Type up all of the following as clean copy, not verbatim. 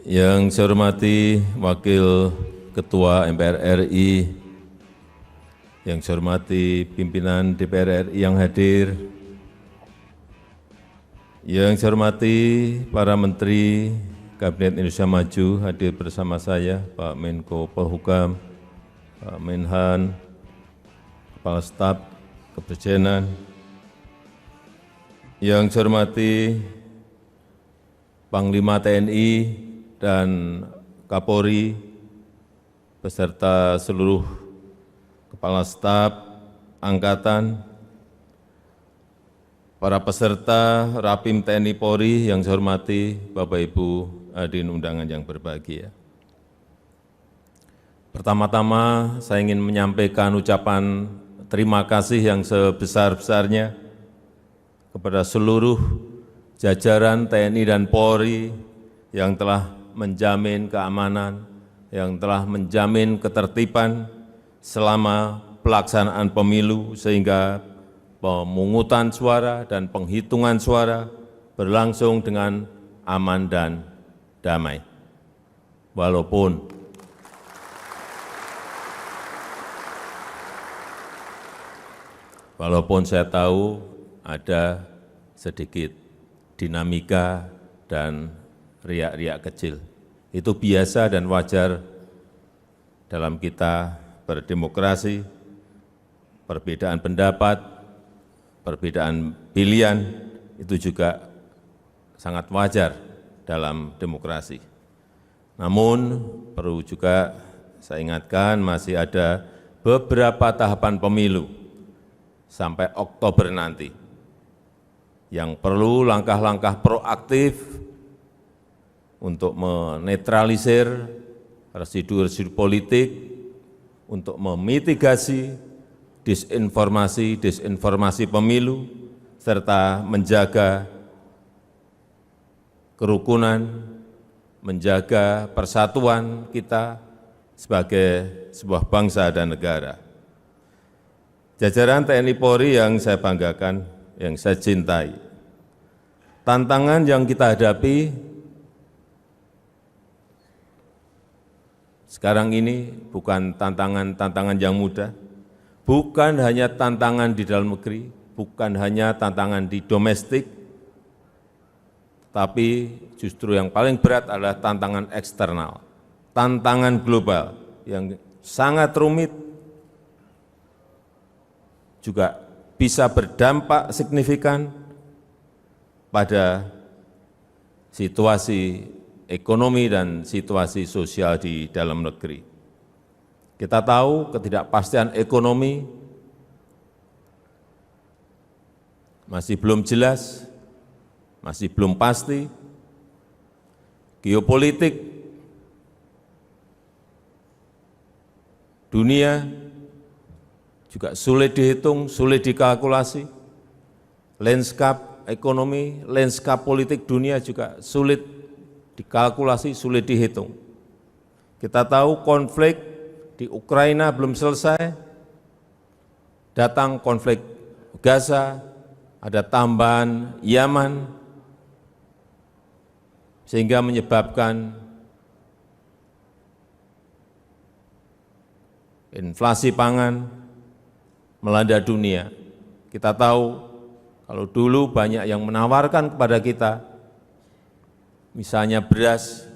Yang saya hormati Wakil Ketua MPR RI, yang saya hormati pimpinan DPR RI yang hadir, yang saya hormati para Menteri Kabinet Indonesia Maju hadir bersama saya, Pak Menko Polhukam, Pak Menhan, Kepala Staf Kepresidenan, yang saya hormati Panglima TNI dan Kapolri beserta seluruh Kepala Staf Angkatan, para peserta Rapim TNI Polri yang saya hormati, Bapak Ibu hadirin undangan yang berbahagia. Pertama-tama saya ingin menyampaikan ucapan terima kasih yang sebesar-besarnya kepada seluruh jajaran TNI dan Polri yang telah menjamin keamanan, yang telah menjamin ketertiban selama pelaksanaan pemilu sehingga pemungutan suara dan penghitungan suara berlangsung dengan aman dan damai. Walaupun saya tahu ada sedikit dinamika dan riak-riak kecil. Itu biasa dan wajar dalam kita berdemokrasi, perbedaan pendapat, perbedaan pilihan, itu juga sangat wajar dalam demokrasi. Namun perlu juga saya ingatkan masih ada beberapa tahapan pemilu sampai Oktober nanti yang perlu langkah-langkah proaktif untuk menetralisir residu-residu politik, untuk memitigasi disinformasi pemilu, serta menjaga kerukunan, menjaga persatuan kita sebagai sebuah bangsa dan negara. Jajaran TNI Polri yang saya banggakan, yang saya cintai, tantangan yang kita hadapi sekarang ini bukan tantangan yang mudah, bukan hanya tantangan di dalam negeri, bukan hanya tantangan di domestik, tapi justru yang paling berat adalah tantangan eksternal, tantangan global yang sangat rumit, juga bisa berdampak signifikan pada situasi ekonomi dan situasi sosial di dalam negeri. Kita tahu ketidakpastian ekonomi masih belum jelas, masih belum pasti. Geopolitik dunia juga sulit dihitung, sulit dikalkulasi. Landscape ekonomi, landscape politik dunia juga sulit dikalkulasi, sulit dihitung. Kita tahu konflik di Ukraina belum selesai, datang konflik Gaza, ada tambahan Yaman, sehingga menyebabkan inflasi pangan melanda dunia. Kita tahu kalau dulu banyak yang menawarkan kepada kita, misalnya beras,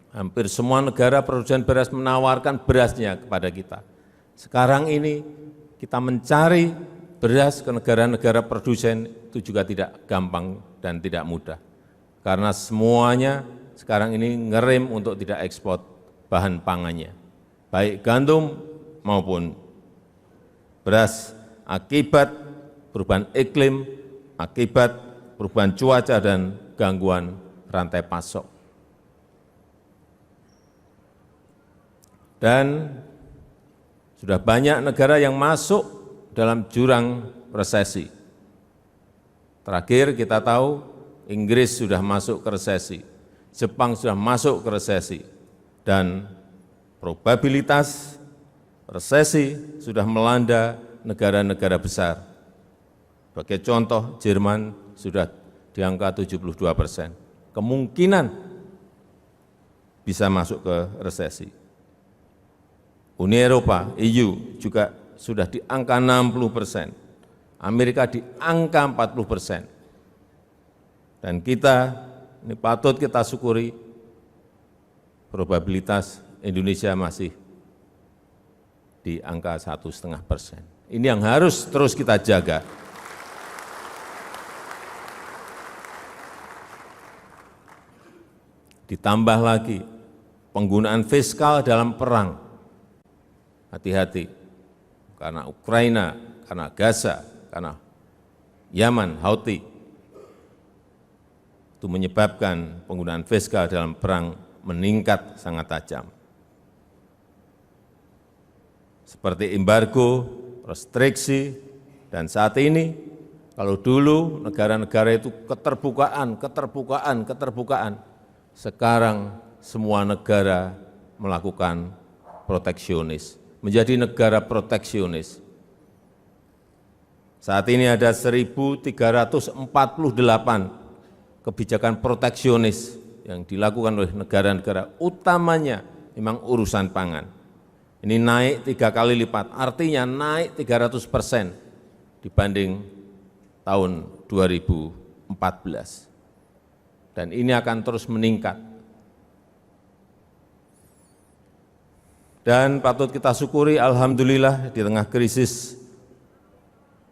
hampir semua negara produsen beras menawarkan berasnya kepada kita. Sekarang ini kita mencari beras ke negara-negara produsen itu juga tidak gampang dan tidak mudah. Karena semuanya sekarang ini ngerem untuk tidak ekspor bahan pangannya, baik gandum maupun beras, akibat perubahan iklim, akibat perubahan cuaca dan gangguan rantai pasok. Dan sudah banyak negara yang masuk dalam jurang resesi. Terakhir kita tahu Inggris sudah masuk ke resesi, Jepang sudah masuk ke resesi, dan probabilitas resesi sudah melanda negara-negara besar. Sebagai contoh, Jerman sudah di angka 72%. Kemungkinan bisa masuk ke resesi. Uni Eropa, EU juga sudah di angka 60%, Amerika di angka 40%. Dan kita, ini patut kita syukuri, probabilitas Indonesia masih di angka 1,5%. Ini yang harus terus kita jaga. Ditambah lagi penggunaan fiskal dalam perang. Hati-hati, karena Ukraina, karena Gaza, karena Yaman, Houthi, itu menyebabkan penggunaan fiskal dalam perang meningkat sangat tajam. Seperti embargo, restriksi, dan saat ini, kalau dulu negara-negara itu keterbukaan, sekarang semua negara melakukan proteksionis, menjadi negara proteksionis. Saat ini ada 1.348 kebijakan proteksionis yang dilakukan oleh negara-negara, utamanya memang urusan pangan. Ini naik 3 kali lipat, artinya naik 300% dibanding tahun 2014. Dan ini akan terus meningkat. Dan patut kita syukuri, alhamdulillah di tengah krisis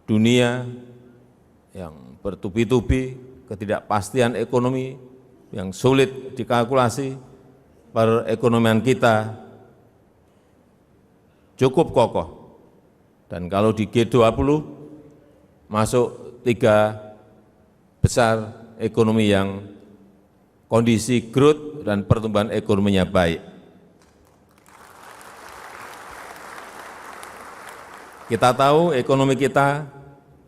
dunia yang bertubi-tubi, ketidakpastian ekonomi yang sulit dikalkulasi, perekonomian kita cukup kokoh. Dan kalau di G20 masuk 3 besar ekonomi yang kondisi growth dan pertumbuhan ekonominya baik. Kita tahu ekonomi kita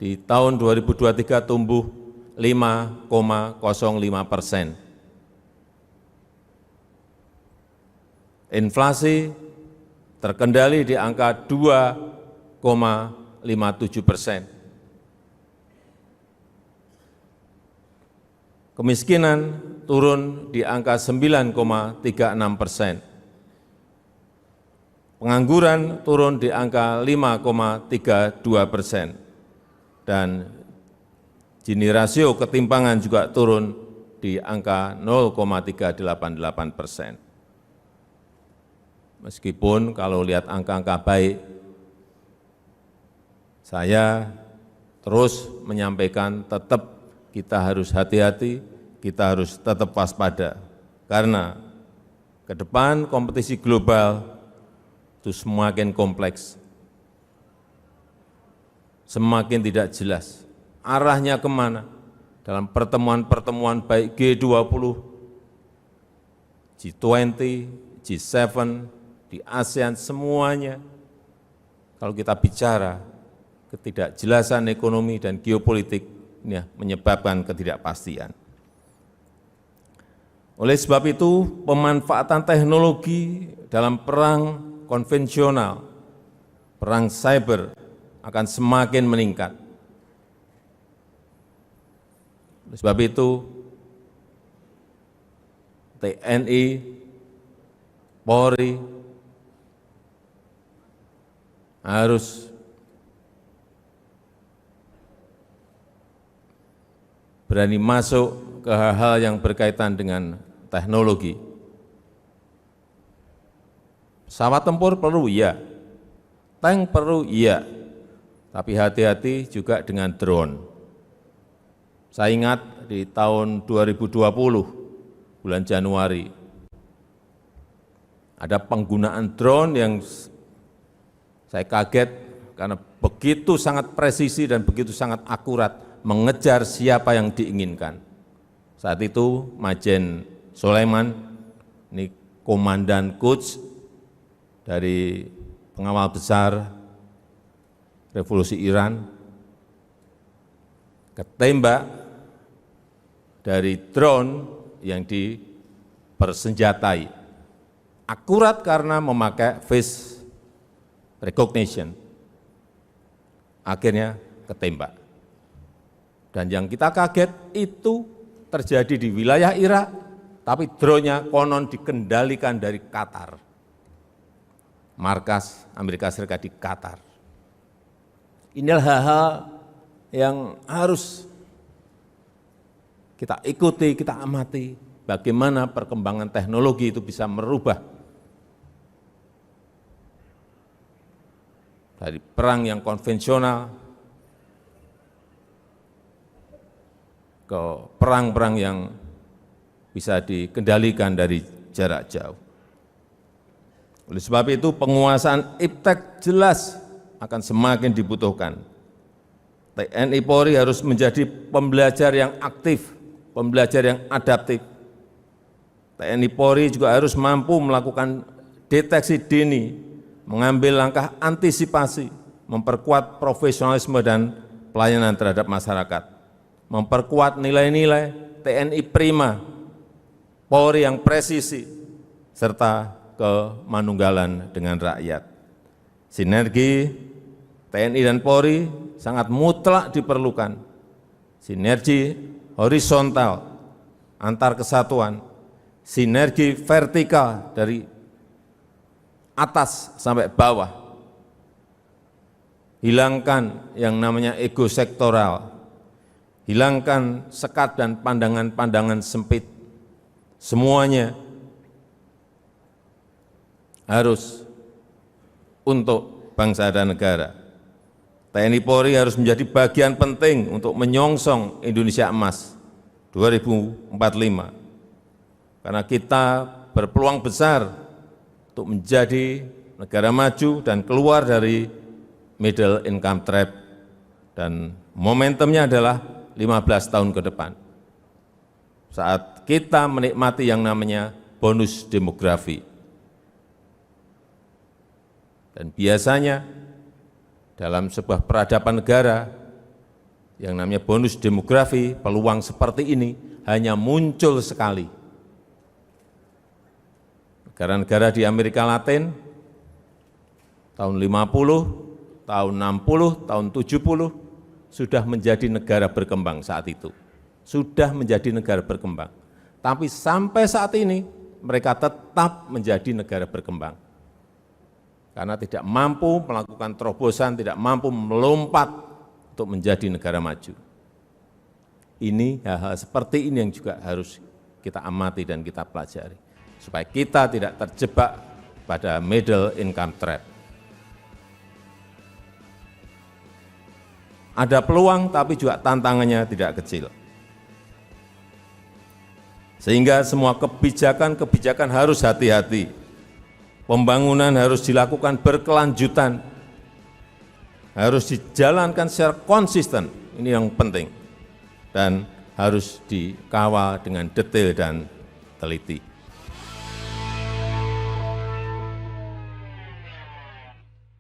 di tahun 2023 tumbuh 5,05%. Inflasi terkendali di angka 2,57%. Kemiskinan turun di angka 9,36%. Pengangguran turun di angka 5,32%. Dan Gini rasio ketimpangan juga turun di angka 0,388%. Meskipun kalau lihat angka-angka baik, saya terus menyampaikan tetap kita harus hati-hati, kita harus tetap waspada. Karena ke depan kompetisi global itu semakin kompleks, semakin tidak jelas. Arahnya kemana? Dalam pertemuan-pertemuan baik G20, G20, G7, di ASEAN, semuanya. Kalau kita bicara ketidakjelasan ekonomi dan geopolitik, ini menyebabkan ketidakpastian. Oleh sebab itu, pemanfaatan teknologi dalam perang konvensional, perang cyber akan semakin meningkat. Oleh sebab itu, TNI, Polri harus berani masuk ke hal-hal yang berkaitan dengan teknologi. Pesawat tempur perlu, iya. Tank perlu, iya. Tapi hati-hati juga dengan drone. Saya ingat di tahun 2020, bulan Januari, ada penggunaan drone yang saya kaget karena begitu sangat presisi dan begitu sangat akurat mengejar siapa yang diinginkan. Saat itu Majen Sulaiman, ini Komandan Quds dari pengawal besar Revolusi Iran, ketembak dari drone yang dipersenjatai. Akurat karena memakai face recognition. Akhirnya ketembak. Dan yang kita kaget itu terjadi di wilayah Irak, tapi drone-nya konon dikendalikan dari Qatar. Markas Amerika Serikat di Qatar. Inilah hal-hal yang harus kita ikuti, kita amati, bagaimana perkembangan teknologi itu bisa merubah dari perang yang konvensional ke perang-perang yang bisa dikendalikan dari jarak jauh. Oleh sebab itu penguasaan iptek jelas akan semakin dibutuhkan. TNI Polri harus menjadi pembelajar yang aktif, pembelajar yang adaptif. TNI Polri juga harus mampu melakukan deteksi dini, mengambil langkah antisipasi, memperkuat profesionalisme dan pelayanan terhadap masyarakat, memperkuat nilai-nilai TNI prima, Polri yang presisi, serta kemanunggalan dengan rakyat. Sinergi TNI dan Polri sangat mutlak diperlukan. Sinergi horizontal antar kesatuan, sinergi vertikal dari atas sampai bawah. Hilangkan yang namanya ego sektoral, hilangkan sekat dan pandangan-pandangan sempit. Semuanya harus untuk bangsa dan negara. TNI Polri harus menjadi bagian penting untuk menyongsong Indonesia Emas 2045. Karena kita berpeluang besar untuk menjadi negara maju dan keluar dari middle income trap. Dan momentumnya adalah 15 tahun ke depan. Saat kita menikmati yang namanya bonus demografi. Dan biasanya dalam sebuah peradaban negara yang namanya bonus demografi, peluang seperti ini hanya muncul sekali. Negara-negara di Amerika Latin tahun 50, tahun 60, tahun 70 sudah menjadi negara berkembang saat itu. Sudah menjadi negara berkembang. Tapi sampai saat ini mereka tetap menjadi negara berkembang. Karena tidak mampu melakukan terobosan, tidak mampu melompat untuk menjadi negara maju. Ini hal-hal seperti ini yang juga harus kita amati dan kita pelajari. Supaya kita tidak terjebak pada middle income trap. Ada peluang tapi juga tantangannya tidak kecil. Sehingga semua kebijakan-kebijakan harus hati-hati. Pembangunan harus dilakukan berkelanjutan, harus dijalankan secara konsisten, ini yang penting, dan harus dikawal dengan detail dan teliti.